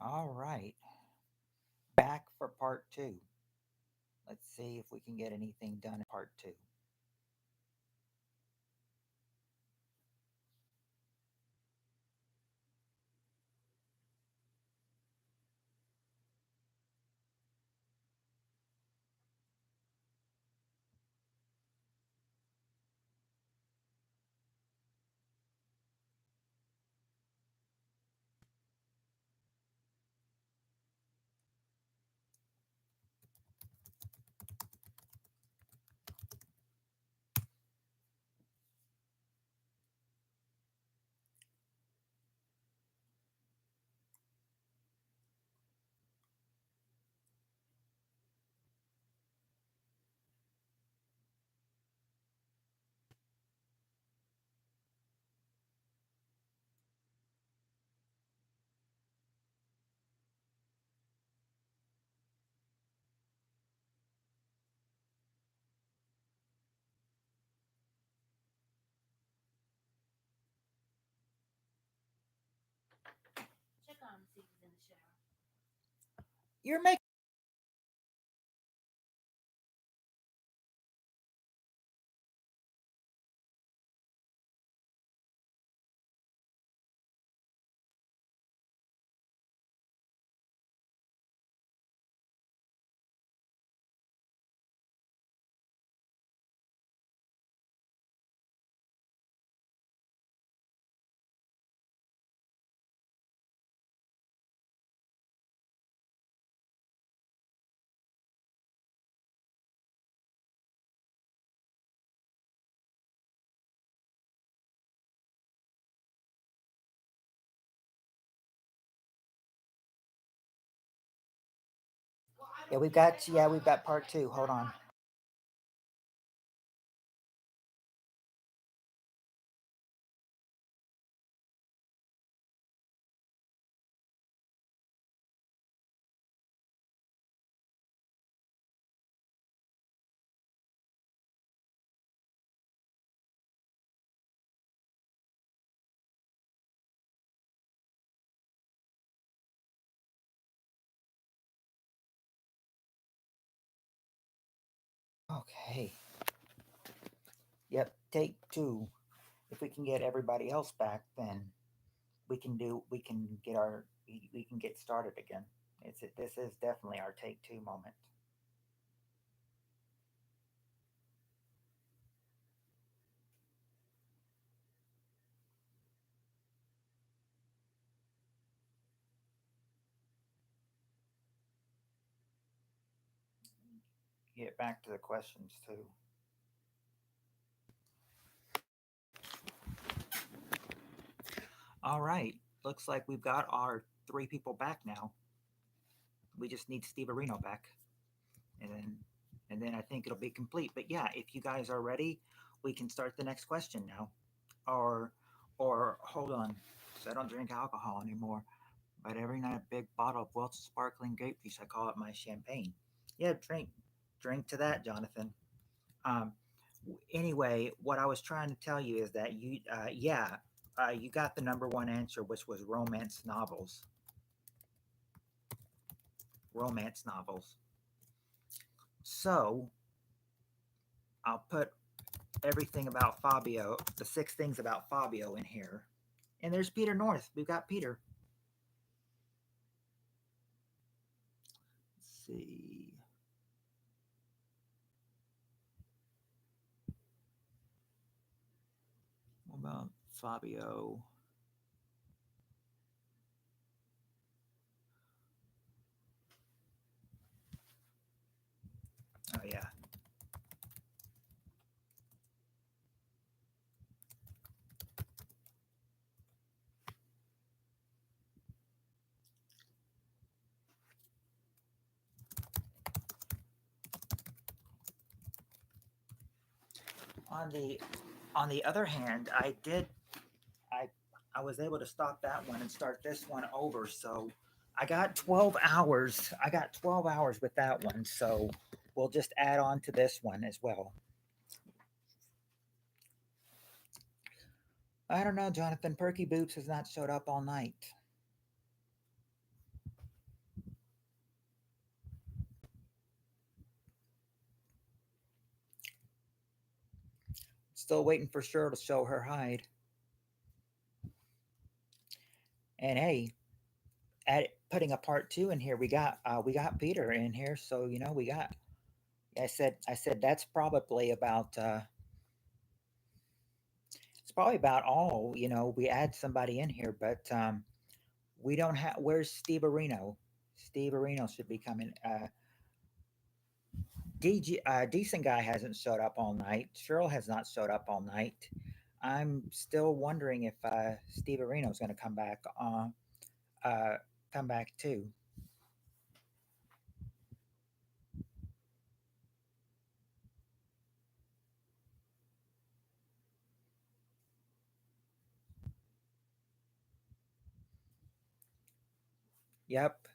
All right, back for part two. Let's see if we can get anything done in part two. You're making. Yeah, we've got part two. Hold on. Okay. Yep. Take two. If we can get everybody else back, then we can do. We can get our. We can get started again. This is definitely our take two moment. Get back to the questions too. All right. Looks like we've got our three people back now. We just need Steve Areno back, and then I think it'll be complete. But yeah, if you guys are ready, we can start the next question now. Or or hold on, so I don't drink alcohol anymore. But every night a big bottle of Welch's sparkling grape juice. I call it my champagne. Yeah, drink to that, Jonathan. Um, anyway, what I was trying to tell you is that you got the number one answer, which was romance novels. Romance novels. So I'll put everything about Fabio, the six things about Fabio in here. And there's Peter North. We've got Peter. Let's see. What about Fabio? Oh yeah. On the other hand, I I was able to stop that one and start this one over. So I got 12 hours. I got 12 hours with that one. So we'll just add on to this one as well. I don't know, Jonathan. Perky Boots has not showed up all night. Still waiting for Cheryl to show her hide. And hey, at putting a part two in here, we got Peter in here, so you know we got. I said that's probably about it's probably about all. You know, we add somebody in here, but we don't have. Where's Steve Areno? Steve Areno should be coming. Decent guy hasn't showed up all night. Cheryl has not showed up all night. I'm still wondering if Steve Areno is going to uh, come back too. Yep,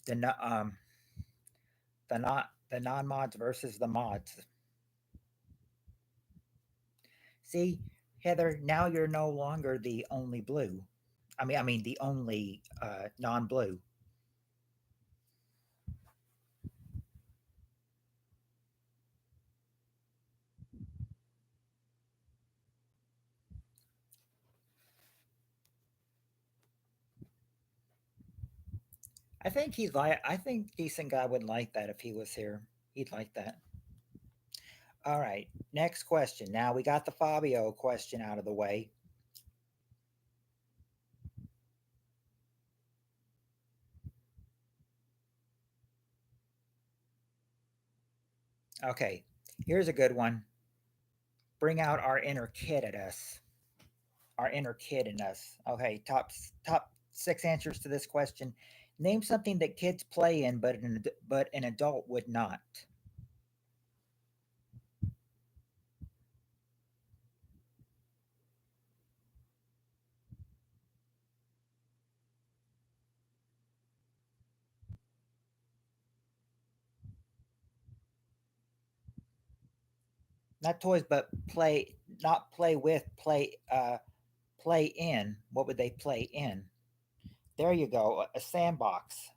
the no- um the non mods versus the mods. See, Heather, now you're no longer the only blue. I mean the only non blue. I think decent guy would like that if he was here. He'd like that. All right. Next question. Now we got the Fabio question out of the way. Okay. Here's a good one. Bring out our inner kid at us. Our inner kid in us. Okay. Top six answers to this question. Name something that kids play in, but an adult would not. Not toys, but play. Not play with. Play. Play in. What would they play in? There you go. A sandbox.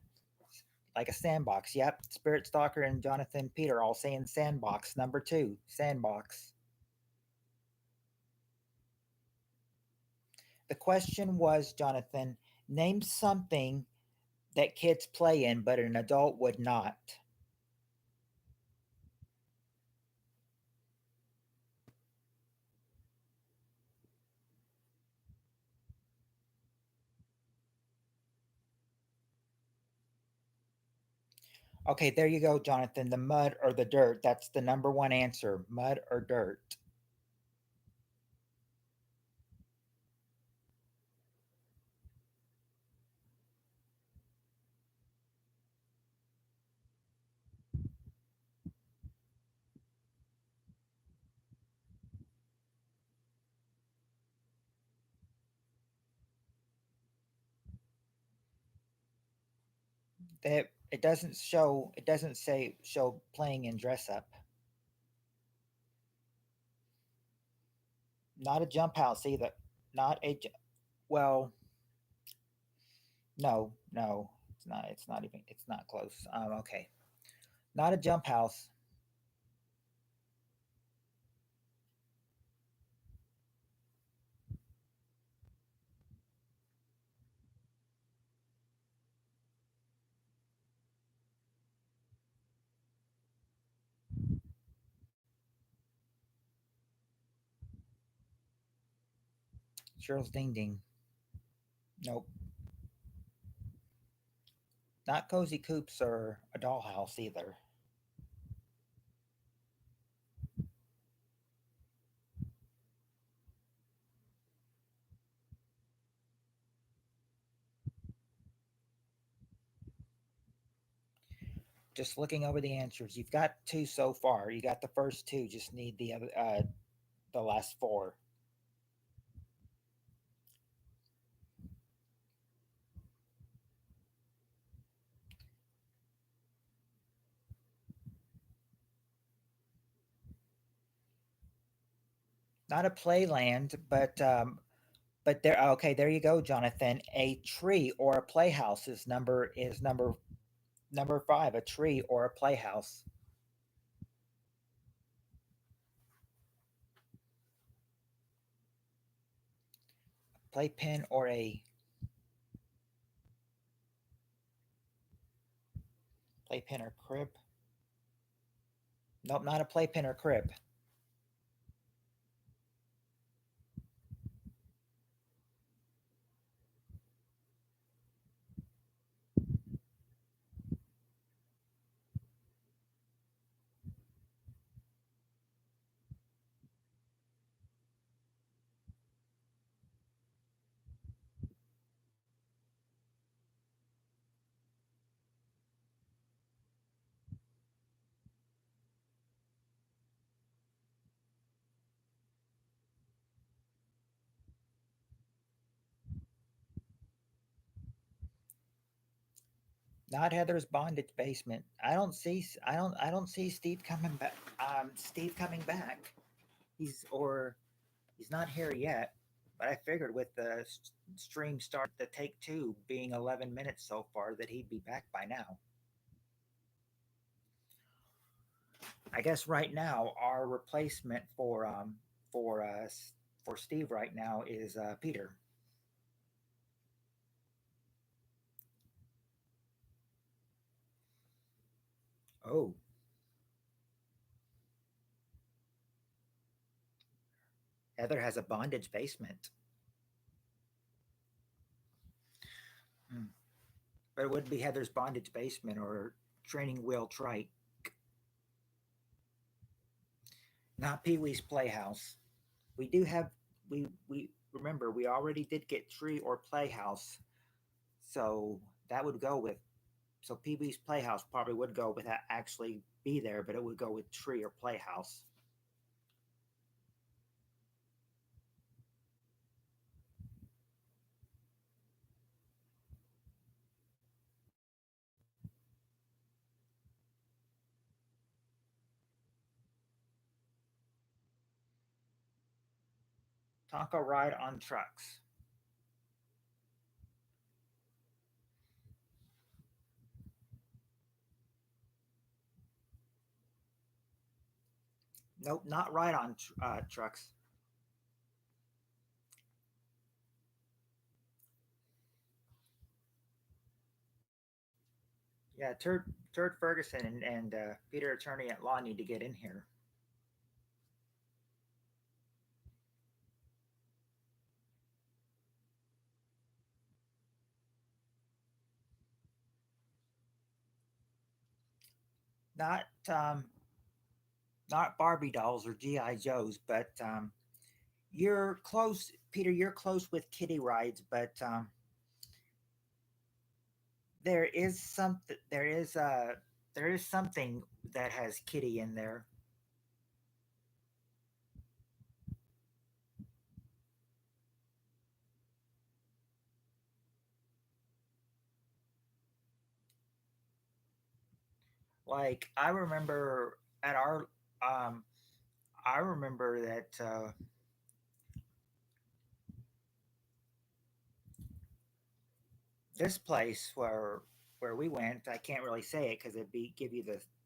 Like a sandbox. Yep. Spirit Stalker and Jonathan Peter all saying sandbox. Number two, sandbox. The question was, Jonathan, name something that kids play in, but an adult would not. Okay, there you go, Jonathan. The mud or the dirt. That's the number one answer. Mud or dirt. It doesn't show. It doesn't say show playing in dress up. Not a jump house either. Not a well. No, no, it's not. It's not even. It's not close. Okay, not a jump house. Cheryl's Ding Ding. Nope. Not Cozy Coops or a dollhouse either. Just looking over the answers, you've got two so far. You got the first two. Just need the last four. Not a playland, but there. Okay, there you go, Jonathan. A tree or a playhouse is number five. A tree or a playhouse. playpen or a playpen or crib? Nope, not a playpen or crib. Not Heather's bondage basement. I don't see Steve coming back. Steve coming back. He's not here yet. But I figured with the stream start, the take two being 11 minutes so far, that he'd be back by now. I guess right now our replacement for for Steve right now is Peter. Oh, Heather has a bondage basement. Hmm. But it would be Heather's bondage basement or training wheel trike, not Pee Wee's Playhouse. We do have we remember we already did get tree or playhouse, so that would go with so Pee Wee's Playhouse probably would go with that actually be there, but it would go with tree or playhouse. Tonka ride on trucks. Nope, not ride on trucks. Yeah, Turd Ferguson and Peter Attorney at Law need to get in here. Not not Barbie dolls or GI Joes, but you're close, Peter. You're close with kitty rides, but there is something. There is something that has kitty in there. Like I remember at our um, I remember that this place where we went. I can't really say it because it'd be give you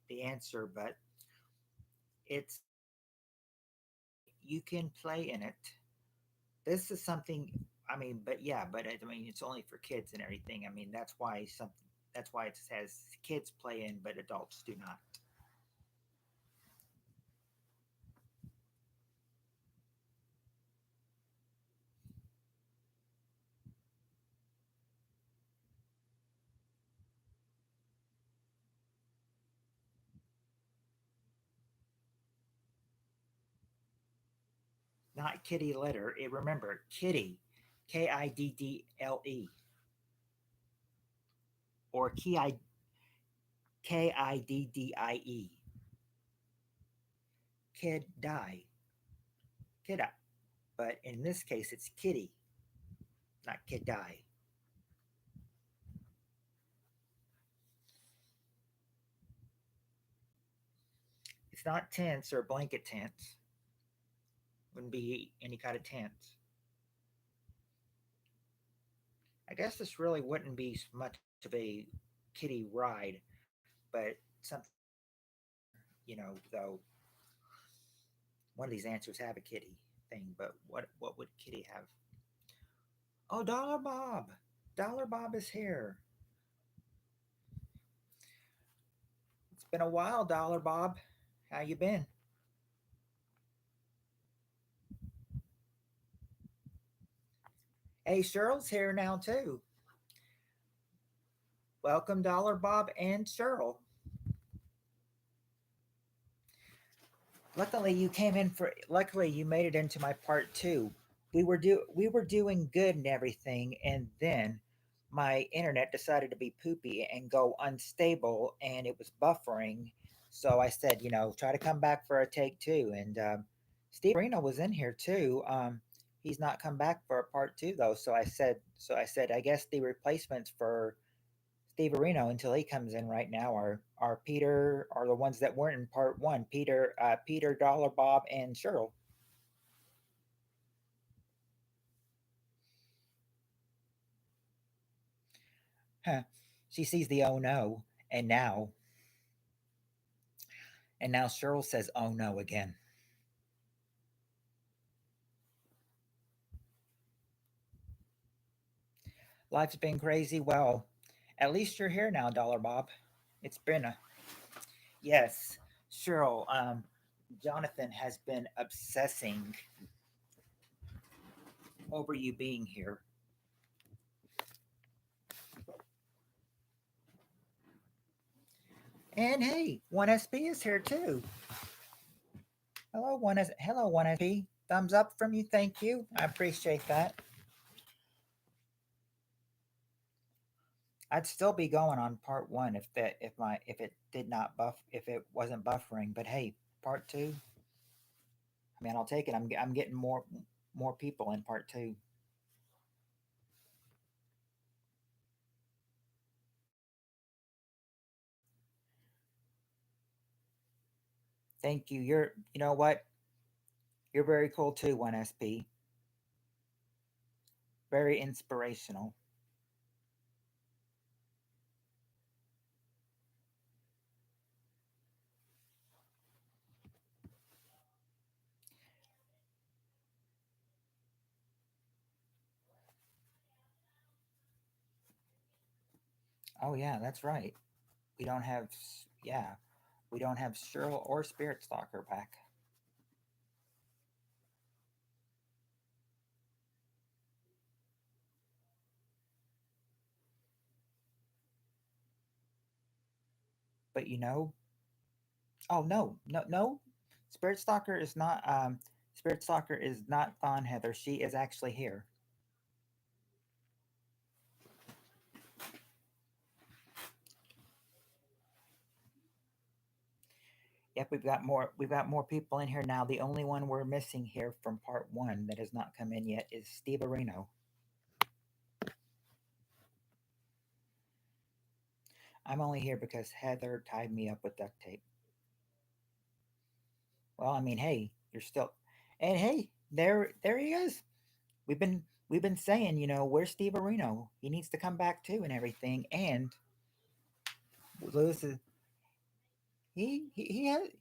the answer, but it's you can play in it. This is something. I mean, but yeah, but I mean, it's only for kids and everything. I mean, that's why something. That's why it says kids play in, but adults do not. Not kitty litter. It remember kitty, Kiddle, or Kiddie, kid die, kidda. But in this case, it's kitty, not kid die. It's not tents or blanket tents. Wouldn't be any kind of tents. I guess this really wouldn't be much of a kitty ride, but something, though one of these answers have a kitty thing, but what would kitty have? Oh, Dollar Bob. Dollar Bob is here. It's been a while, Dollar Bob. How you been? Hey, Cheryl's here now too. Welcome, Dollar Bob and Cheryl. Luckily, you came in for. Luckily, you made it into my part two. We were doing good and everything, and then my internet decided to be poopy and go unstable, and it was buffering. So I said, try to come back for a take two. And Steve Reno was in here too. He's not come back for a part two though. So I said, I guess the replacements for Steve Areno until he comes in right now are Peter are the ones that weren't in part one. Peter, Dollar Bob, and Cheryl. Huh. She sees the oh no, and now Cheryl says oh no again. Life's been crazy. Well, at least you're here now, Dollar Bob. It's been a yes, Cheryl. Jonathan has been obsessing over you being here. And hey, one SB is here too. Hello one SP. Thumbs up from you, thank you. I appreciate that. I'd still be going on part one if it did not if it wasn't buffering. But hey, part two. I mean, I'll take it. I'm getting more people in part two. Thank you. You know what? You're very cool too. One SP. Very inspirational. Oh yeah, that's right. We don't have yeah, we don't have Cheryl or Spirit Stalker back. But oh no. Spirit Stalker is not Spirit Stalker is not gone, Heather. She is actually here. Yep, we've got more people in here now. The only one we're missing here from part one that has not come in yet is Steve Areno. I'm only here because Heather tied me up with duct tape. Well, I mean, hey, you're still and hey, there he is. We've been saying, where's Steve Areno? He needs to come back too and everything. And Lewis is he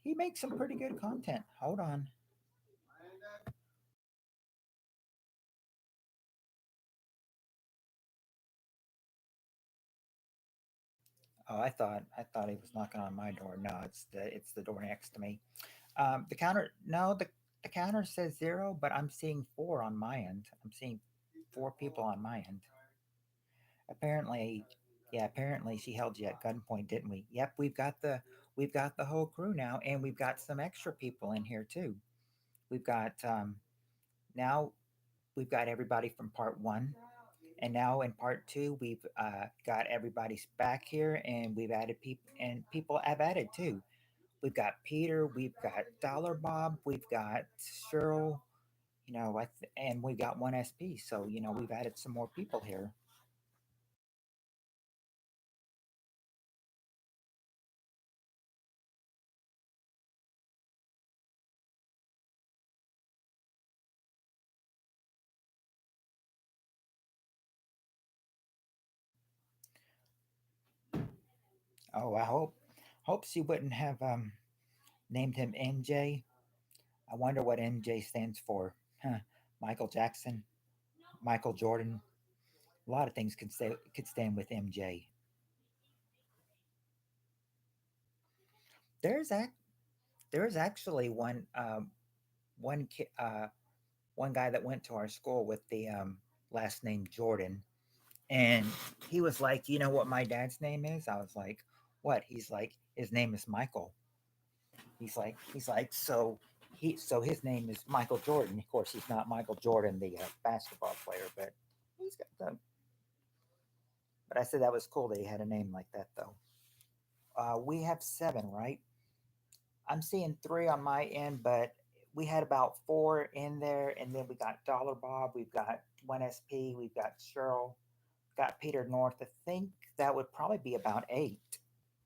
makes some pretty good content. Hold on. Oh, I thought he was knocking on my door. No, it's the door next to me. The counter no the counter says zero, but I'm seeing four on my end. I'm seeing four people on my end. Apparently, yeah. Apparently, she held you at gunpoint, didn't we? Yep, we've got the whole crew now, and we've got some extra people in here too. We've got now we've got everybody from part one, and now in part two we've got everybody's back here, and we've added people, and people have added too. We've got Peter, we've got Dollar Bob, we've got Cheryl, and we got one SP. So we've added some more people here. Oh, I hope she wouldn't have named him MJ. I wonder what MJ stands for. Huh. Michael Jackson, Michael Jordan. A lot of things could stand with MJ. There's act there's actually one kid one guy that went to our school with the last name Jordan, and he was like, "You know what my dad's name is?" I was like, "What?" He's like, "His name is Michael." So his name is Michael Jordan. Of course, he's not Michael Jordan, the basketball player, but he's got the. But I said that was cool that he had a name like that, though. We have seven, right? I'm seeing three on my end, but we had about four in there, and then we got Dollar Bob, we've got one SP, we've got Cheryl, got Peter North. I think that would probably be about eight. I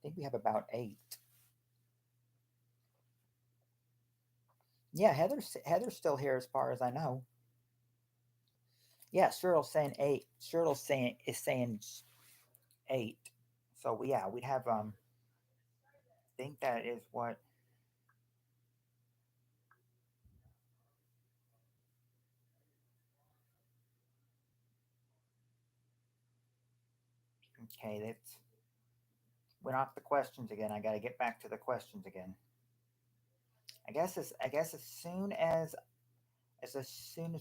think we have about eight. Yeah, Heather's still here as far as I know. Yeah, Cheryl's saying eight. Cheryl's saying is saying eight. So yeah, we'd have I think that is what. Okay, that's went off the questions again. I got to get back to the questions again. I guess as soon as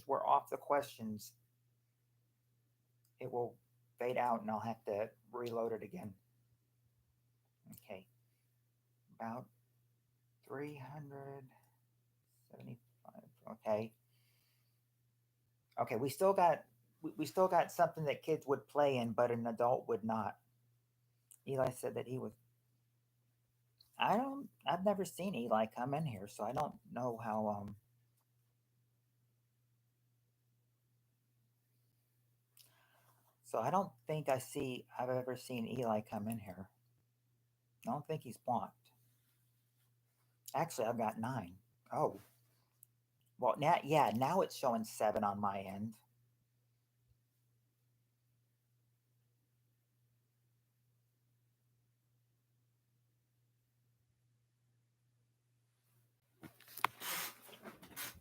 we're off the questions, it will fade out, and I'll have to reload it again. Okay, about 375. Okay, okay, we still got something that kids would play in, but an adult would not. Eli said that he was. I don't. I've never seen Eli come in here, so I don't know how. So I don't think I've ever seen Eli come in here. I don't think he's blocked. Actually, I've got nine. Oh, well, now, yeah, now it's showing seven on my end.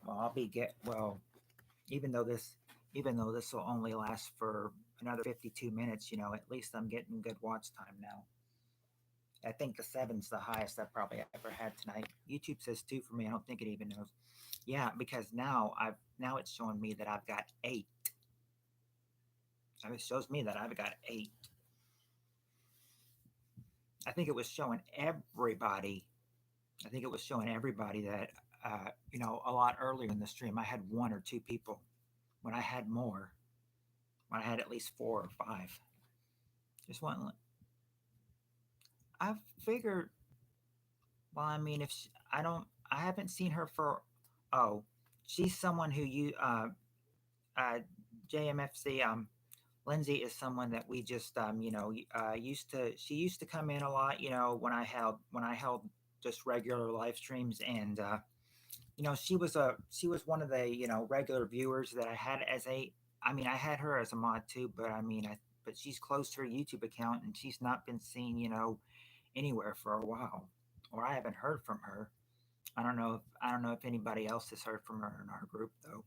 Well, I'll be get well, even though this, even though this will only last for another 52 minutes, at least I'm getting good watch time now. I think the seven's the highest I've probably ever had tonight. YouTube says two for me. I don't think it even knows. Yeah, because now it's showing me that I've got eight. It shows me that I've got eight. I think it was showing everybody. I think it was showing everybody that a lot earlier in the stream I had one or two people. When I had more, when I had at least four or five, just one. I figured. Well, I mean, if she, I don't, I haven't seen her for. Oh, she's someone who uh, JMFC. Lindsay is someone that we just used to. She used to come in a lot. When I held just regular live streams, and she was one of the regular viewers that I had as a. I mean, I had her as a mod too, but I mean, but she's closed her YouTube account and she's not been seen anywhere for a while, or I haven't heard from her. I don't know if anybody else has heard from her in our group though.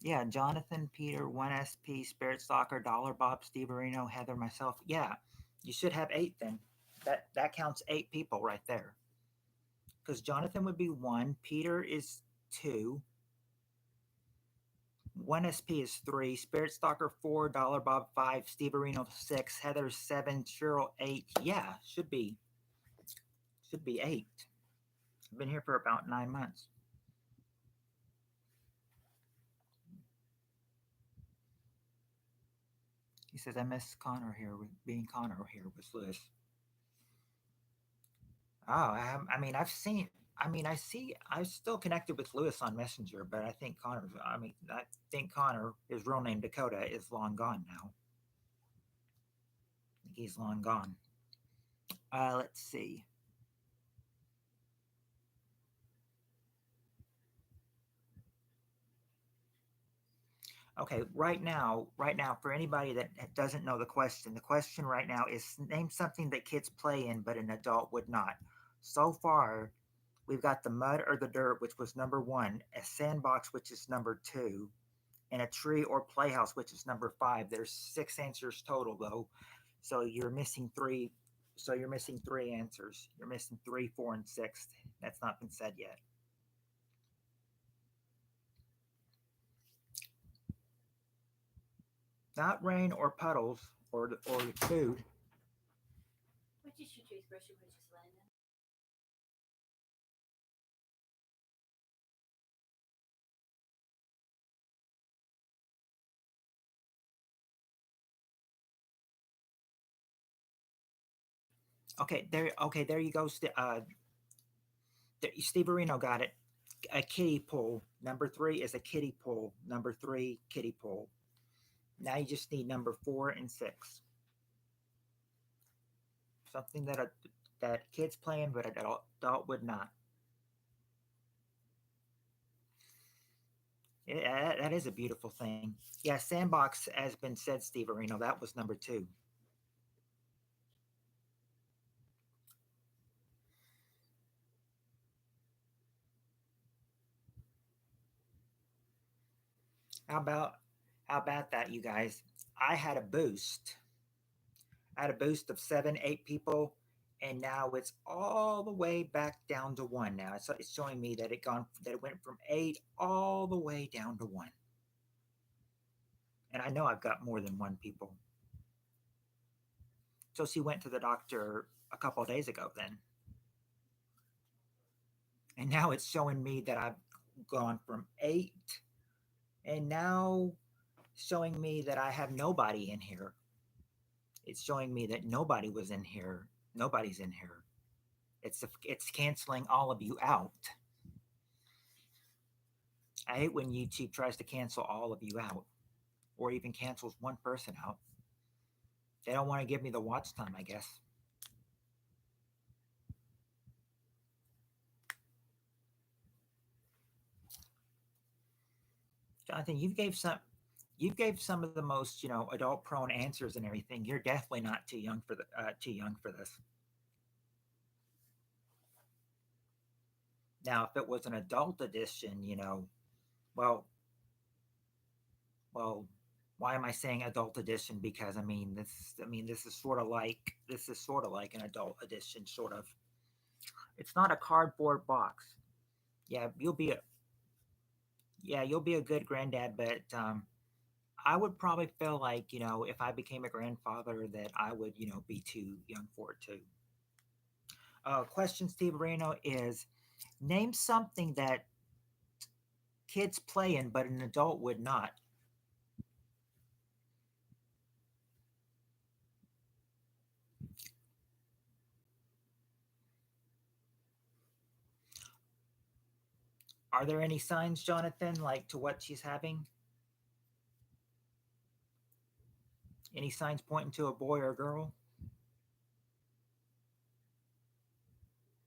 Yeah, Jonathan, Peter, 1SP, Spirit Stalker, Dollar Bob, Steve Areno, Heather, myself. Yeah, you should have eight then. That counts eight people right there. Because Jonathan would be one, Peter is two, 1SP is three, Spirit Stalker four, Dollar Bob five, Steve Areno six, Heather seven, Cheryl eight. Yeah, should be eight. I've been here for about 9 months. He says I miss Connor here with being Connor here with Lewis. Oh, I mean, I've seen. I mean, I see. I'm still connected with Lewis on Messenger, but I think Connor. I mean, I think Connor, his real name Dakota, is long gone now. I think he's long gone. Let's see. Okay, right now, for anybody that doesn't know the question right now is name something that kids play in, but an adult would not. So far, We've got the mud or the dirt, which was number one, a sandbox, which is number two, and a tree or playhouse, which is number five. There's six answers total, though. So you're missing three. So you're missing three answers. You're missing three, four, and six. That's not been said yet. Not rain or puddles or food. Which is your toothbrush and which is Landon? Okay, there. Okay, there you go. Steve Areno got it. A kiddie pool. Number three is a kiddie pool. Number three, kiddie pool. Now you just need number four and six. Something that kids playing, but an adult would not. That is a beautiful thing. Yeah, sandbox has been said, Steve Areno. That was number two. How about how about that, you guys? I had a boost. I had a boost of seven, eight people, and now it's all the way back down to one. Now it's showing me that it went from eight all the way down to one. And I know I've got more than one people. So she went to the doctor a couple of days ago then. And now it's showing me that I've gone from eight and now showing me that I have nobody in here. It's showing me that nobody was in here. Nobody's in here. It's canceling all of you out. I hate when YouTube tries to cancel all of you out, or even cancels one person out. They don't want to give me the watch time, I guess. Jonathan, you gave some of the most adult prone answers and everything. You're definitely not too young for this. Now, if it was an adult edition, well, well, why am I saying adult edition? Because this is sort of like an adult edition, sort of. It's not a cardboard box. Yeah, you'll be a good granddad, but I would probably feel like if I became a grandfather that I would be too young for it too. Question, Steve Reno, is name something that kids play in, but an adult would not. Are there any signs, Jonathan, like to what she's having? Any signs pointing to a boy or a girl?